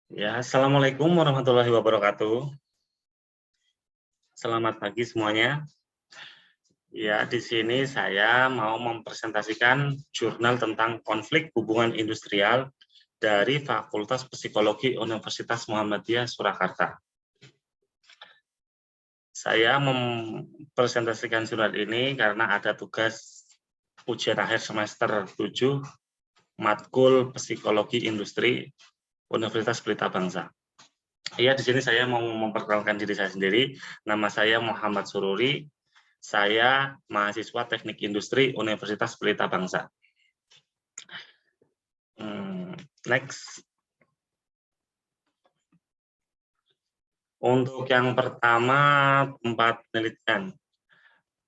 Ya, Assalamualaikum warahmatullahi wabarakatuh. Selamat pagi semuanya. Ya, di sini saya mau mempresentasikan jurnal tentang konflik hubungan industrial dari Fakultas Psikologi Universitas Muhammadiyah Surakarta. Saya mempresentasikan jurnal ini karena ada tugas ujian akhir semester 7 matkul Psikologi Industri Universitas Pelita Bangsa. Ya, di sini saya mau memperkenalkan diri saya sendiri. Nama saya Muhammad Sururi. Saya mahasiswa Teknik Industri Universitas Pelita Bangsa. Next. Untuk yang pertama, tempat penelitian.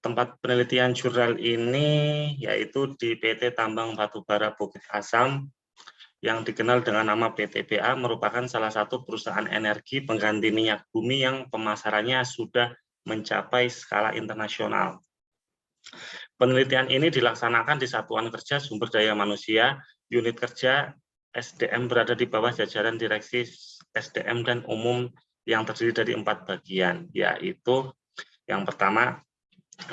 Tempat penelitian jurnal ini yaitu di PT Tambang Batubara Bukit Asam yang dikenal dengan nama PTBA, merupakan salah satu perusahaan energi pengganti minyak bumi yang pemasarannya sudah mencapai skala internasional. Penelitian ini dilaksanakan di Satuan Kerja Sumber Daya Manusia, unit kerja SDM berada di bawah jajaran Direksi SDM dan Umum yang terdiri dari 4 bagian, yaitu yang pertama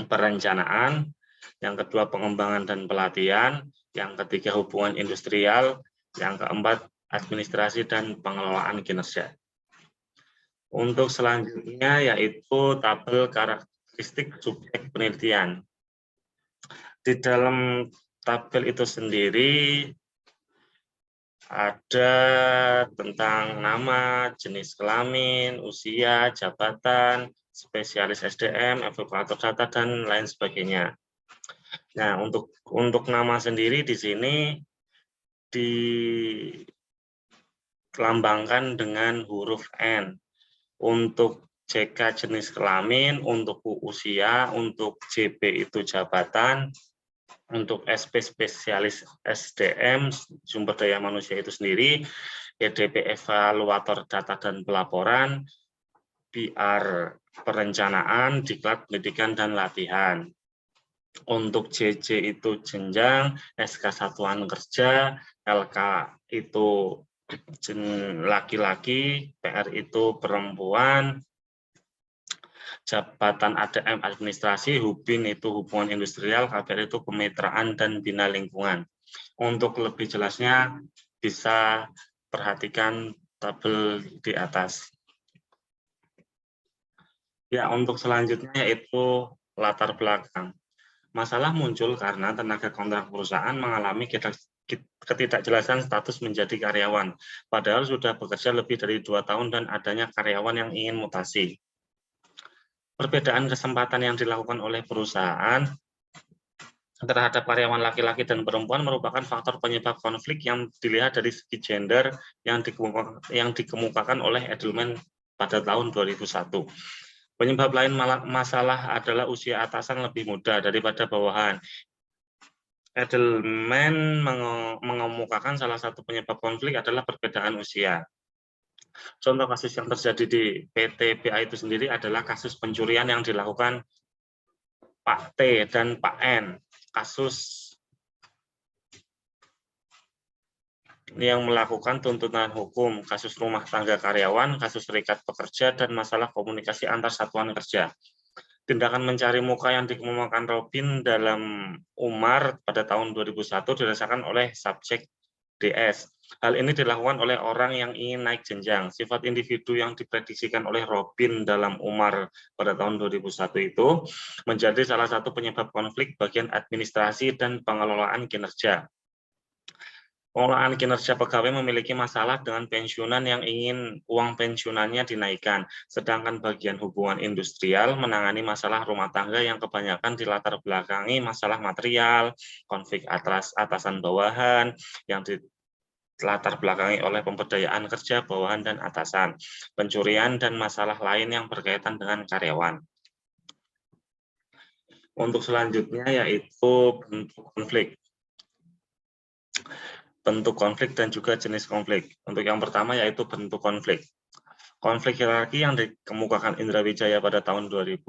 perencanaan, yang kedua pengembangan dan pelatihan, yang ketiga hubungan industrial, yang keempat administrasi dan pengelolaan kinerja. Untuk selanjutnya yaitu tabel karakteristik subjek penelitian. Di dalam tabel itu sendiri ada tentang nama, jenis kelamin, usia, jabatan, spesialis SDM, evaluator data, dan lain sebagainya. Nah, untuk nama sendiri di sini dilambangkan dengan huruf N. Untuk JK jenis kelamin, untuk usia, untuk JB itu jabatan, untuk SP spesialis SDM sumber daya manusia itu sendiri, EDP evaluator data dan pelaporan, PR perencanaan, diklat pendidikan dan latihan. Untuk JJ itu jenjang, SK satuan kerja, LK itu laki-laki, PR itu perempuan, jabatan ADM administrasi, Hubin itu hubungan industrial, KBR itu kemitraan dan bina lingkungan. Untuk lebih jelasnya bisa perhatikan tabel di atas. Ya, untuk selanjutnya yaitu latar belakang. Masalah muncul karena tenaga kontrak perusahaan mengalami ketidakjelasan status menjadi karyawan, padahal sudah bekerja lebih dari 2 tahun dan adanya karyawan yang ingin mutasi. Perbedaan kesempatan yang dilakukan oleh perusahaan terhadap karyawan laki-laki dan perempuan merupakan faktor penyebab konflik yang dilihat dari segi gender yang dikemukakan oleh Edelman pada tahun 2001. Penyebab lain masalah adalah usia atasan lebih muda daripada bawahan. Edelman mengemukakan salah satu penyebab konflik adalah perbedaan usia. Contoh kasus yang terjadi di PTBA itu sendiri adalah kasus pencurian yang dilakukan Pak T dan Pak N. Kasus yang melakukan tuntutan hukum, kasus rumah tangga karyawan, kasus serikat pekerja, dan masalah komunikasi antar satuan kerja. Tindakan mencari muka yang dikemukakan Robin dalam Umar pada tahun 2001 dirasakan oleh subjek DS. Hal ini dilakukan oleh orang yang ingin naik jenjang. Sifat individu yang diprediksikan oleh Robin dalam Umar pada tahun 2001 itu menjadi salah satu penyebab konflik bagian administrasi dan pengelolaan kinerja. Pengelolaan kinerja pegawai memiliki masalah dengan pensiunan yang ingin uang pensiunannya dinaikkan, sedangkan bagian hubungan industrial menangani masalah rumah tangga yang kebanyakan dilatar belakangi masalah material, konflik atasan bawahan, yang dilatar belakangi oleh pemberdayaan kerja bawahan dan atasan, pencurian dan masalah lain yang berkaitan dengan karyawan. Untuk selanjutnya yaitu bentuk konflik. Bentuk konflik dan juga jenis konflik. Untuk yang pertama yaitu bentuk konflik. Konflik hierarki yang dikemukakan Indra Wijaya pada tahun 2000,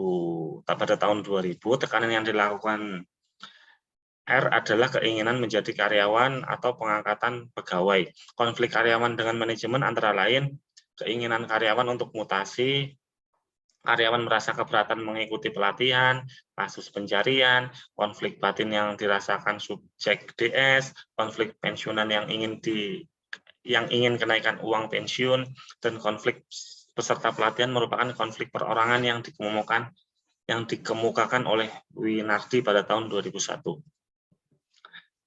tekanan yang dilakukan R adalah keinginan menjadi karyawan atau pengangkatan pegawai. Konflik karyawan dengan manajemen antara lain keinginan karyawan untuk mutasi, karyawan merasa keberatan mengikuti pelatihan, kasus pencarian, konflik batin yang dirasakan subjek DS, konflik pensiunan yang ingin kenaikan uang pensiun, dan konflik peserta pelatihan merupakan konflik perorangan yang dikemukakan oleh Winardi pada tahun 2001.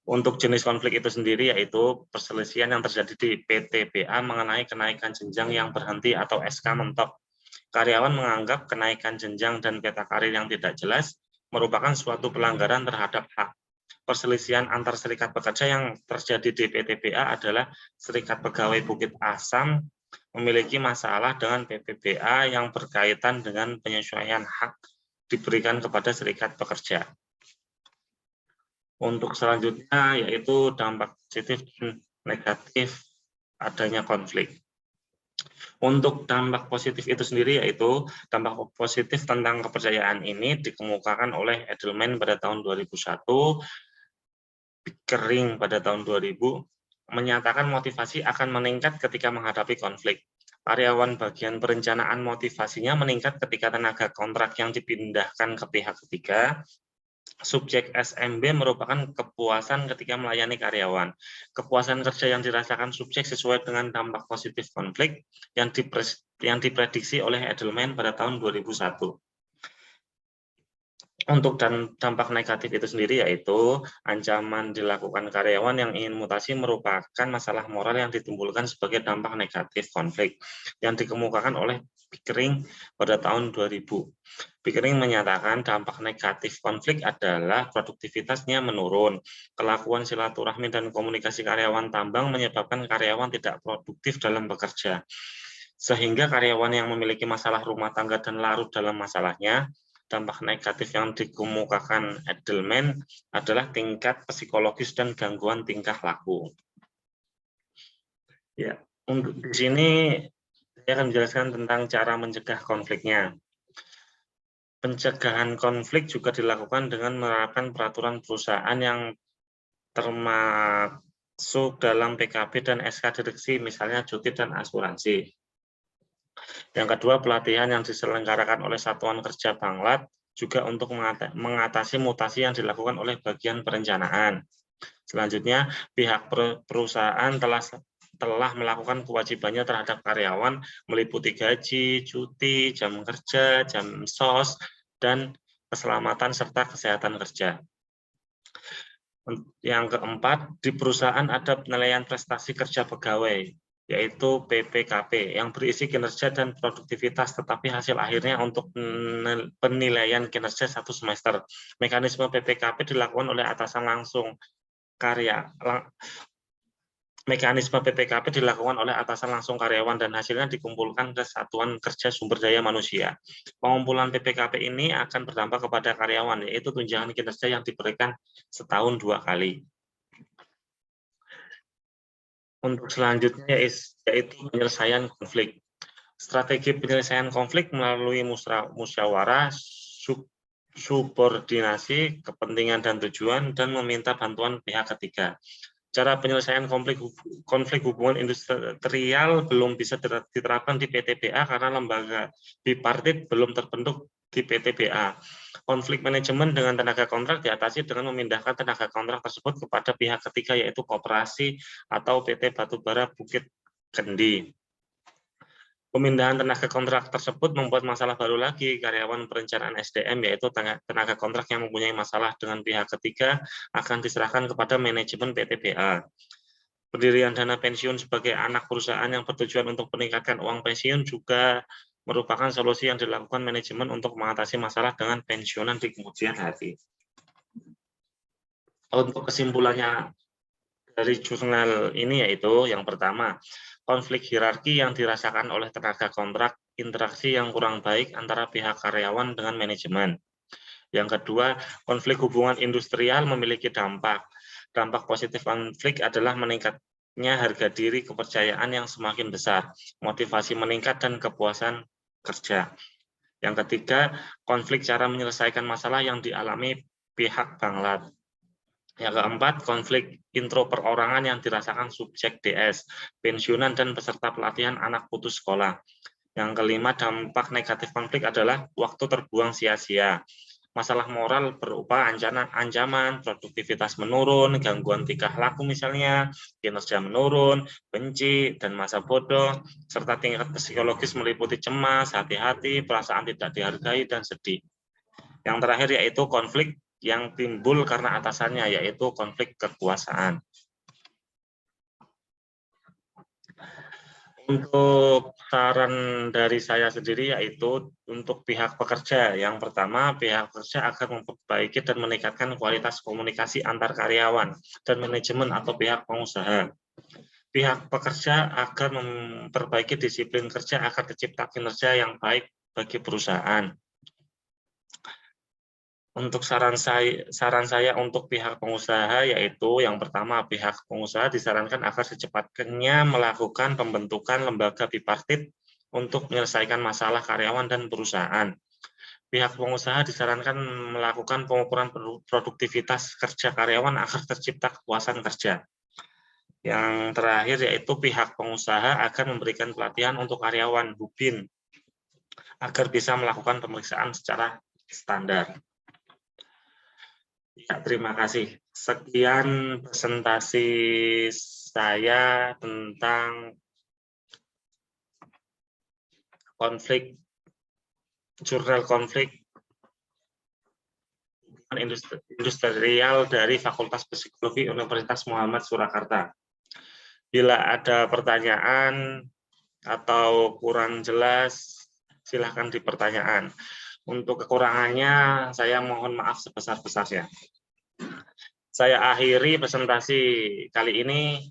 Untuk jenis konflik itu sendiri yaitu perselisihan yang terjadi di PTBA mengenai kenaikan jenjang yang berhenti atau SK mentok. Karyawan menganggap kenaikan jenjang dan peta karir yang tidak jelas merupakan suatu pelanggaran terhadap hak. Perselisihan antar serikat pekerja yang terjadi di PTBA adalah Serikat Pegawai Bukit Asam memiliki masalah dengan PPBA yang berkaitan dengan penyesuaian hak diberikan kepada serikat pekerja. Untuk selanjutnya yaitu dampak positif dan negatif adanya konflik. Untuk dampak positif itu sendiri yaitu dampak positif tentang kepercayaan ini dikemukakan oleh Edelman pada tahun 2001, Pickering pada tahun 2000, menyatakan motivasi akan meningkat ketika menghadapi konflik. Karyawan bagian perencanaan motivasinya meningkat ketika tenaga kontrak yang dipindahkan ke pihak ketiga. Subjek SMB merupakan kepuasan ketika melayani karyawan. Kepuasan kerja yang dirasakan subjek sesuai dengan dampak positif konflik yang diprediksi oleh Edelman pada tahun 2001. Untuk dampak negatif itu sendiri yaitu ancaman dilakukan karyawan yang ingin mutasi merupakan masalah moral yang ditimbulkan sebagai dampak negatif konflik yang dikemukakan oleh Pickering pada tahun 2000. Pickering menyatakan dampak negatif konflik adalah produktivitasnya menurun, kelakuan silaturahmi dan komunikasi karyawan tambang menyebabkan karyawan tidak produktif dalam bekerja, sehingga karyawan yang memiliki masalah rumah tangga dan larut dalam masalahnya. Dampak negatif yang dikemukakan Edelman adalah tingkat psikologis dan gangguan tingkah laku. Ya, untuk di sini saya akan menjelaskan tentang cara mencegah konfliknya. Pencegahan konflik juga dilakukan dengan menerapkan peraturan perusahaan yang termasuk dalam PKB dan SK direksi, misalnya cuti dan asuransi. Yang kedua, pelatihan yang diselenggarakan oleh Satuan Kerja Banglat juga untuk mengatasi mutasi yang dilakukan oleh bagian perencanaan. Selanjutnya, pihak perusahaan telah melakukan kewajibannya terhadap karyawan meliputi gaji, cuti, jam kerja, jam SOS, dan keselamatan serta kesehatan kerja. Yang keempat, di perusahaan ada penilaian prestasi kerja pegawai, yaitu PPKP, yang berisi kinerja dan produktivitas, tetapi hasil akhirnya untuk penilaian kinerja 1 semester. Mekanisme PPKP dilakukan oleh atasan langsung karyawan dan hasilnya dikumpulkan ke Satuan Kerja Sumber Daya Manusia. Pengumpulan PPKP ini akan berdampak kepada karyawan, yaitu tunjangan kinerja yang diberikan setahun 2 kali. Untuk selanjutnya yaitu penyelesaian konflik. Strategi penyelesaian konflik melalui musyawarah, subordinasi, kepentingan dan tujuan, dan meminta bantuan pihak ketiga. Cara penyelesaian konflik hubungan industrial belum bisa diterapkan di PTBA karena lembaga bipartit belum terbentuk di PTBA. Konflik manajemen dengan tenaga kontrak diatasi dengan memindahkan tenaga kontrak tersebut kepada pihak ketiga yaitu koperasi atau PT Batubara Bukit Kendi. Pemindahan tenaga kontrak tersebut membuat masalah baru lagi. Karyawan perencanaan SDM yaitu tenaga kontrak yang mempunyai masalah dengan pihak ketiga akan diserahkan kepada manajemen PTBA. Pendirian dana pensiun sebagai anak perusahaan yang bertujuan untuk meningkatkan uang pensiun juga merupakan solusi yang dilakukan manajemen untuk mengatasi masalah dengan pensiunan di kemudian hari. Untuk kesimpulannya dari jurnal ini yaitu yang pertama, konflik hierarki yang dirasakan oleh tenaga kontrak, interaksi yang kurang baik antara pihak karyawan dengan manajemen. Yang kedua, konflik hubungan industrial memiliki dampak. Dampak positif konflik adalah meningkatnya harga diri, kepercayaan yang semakin besar, motivasi meningkat, dan kepuasan kerja. Yang ketiga, konflik cara menyelesaikan masalah yang dialami pihak Banglat. Yang keempat, konflik introperorangan yang dirasakan subjek DS, pensiunan dan peserta pelatihan anak putus sekolah. Yang kelima, dampak negatif konflik adalah waktu terbuang sia-sia. Masalah moral berupa ancaman, produktivitas menurun, gangguan tingkah laku misalnya, kinerja menurun, benci, dan masa bodoh, serta tingkat psikologis meliputi cemas, hati-hati, perasaan tidak dihargai, dan sedih. Yang terakhir yaitu konflik yang timbul karena atasannya, yaitu konflik kekuasaan. Untuk saran dari saya sendiri yaitu untuk pihak pekerja. Yang pertama, pihak pekerja akan memperbaiki dan meningkatkan kualitas komunikasi antar karyawan dan manajemen atau pihak pengusaha. Pihak pekerja akan memperbaiki disiplin kerja agar tercipta kinerja yang baik bagi perusahaan. Untuk saran saya untuk pihak pengusaha yaitu yang pertama, pihak pengusaha disarankan agar secepatnya melakukan pembentukan lembaga bipartit untuk menyelesaikan masalah karyawan dan perusahaan. Pihak pengusaha disarankan melakukan pengukuran produktivitas kerja karyawan agar tercipta kepuasan kerja. Yang terakhir yaitu pihak pengusaha akan memberikan pelatihan untuk karyawan BUBIN agar bisa melakukan pemeriksaan secara standar. Ya, terima kasih. Sekian presentasi saya tentang jurnal konflik industrial dari Fakultas Psikologi Universitas Muhammad Surakarta. Bila ada pertanyaan atau kurang jelas, silakan dipertanyaan. Untuk kekurangannya, saya mohon maaf sebesar-besarnya. Saya akhiri presentasi kali ini.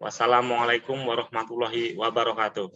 Wassalamualaikum warahmatullahi wabarakatuh.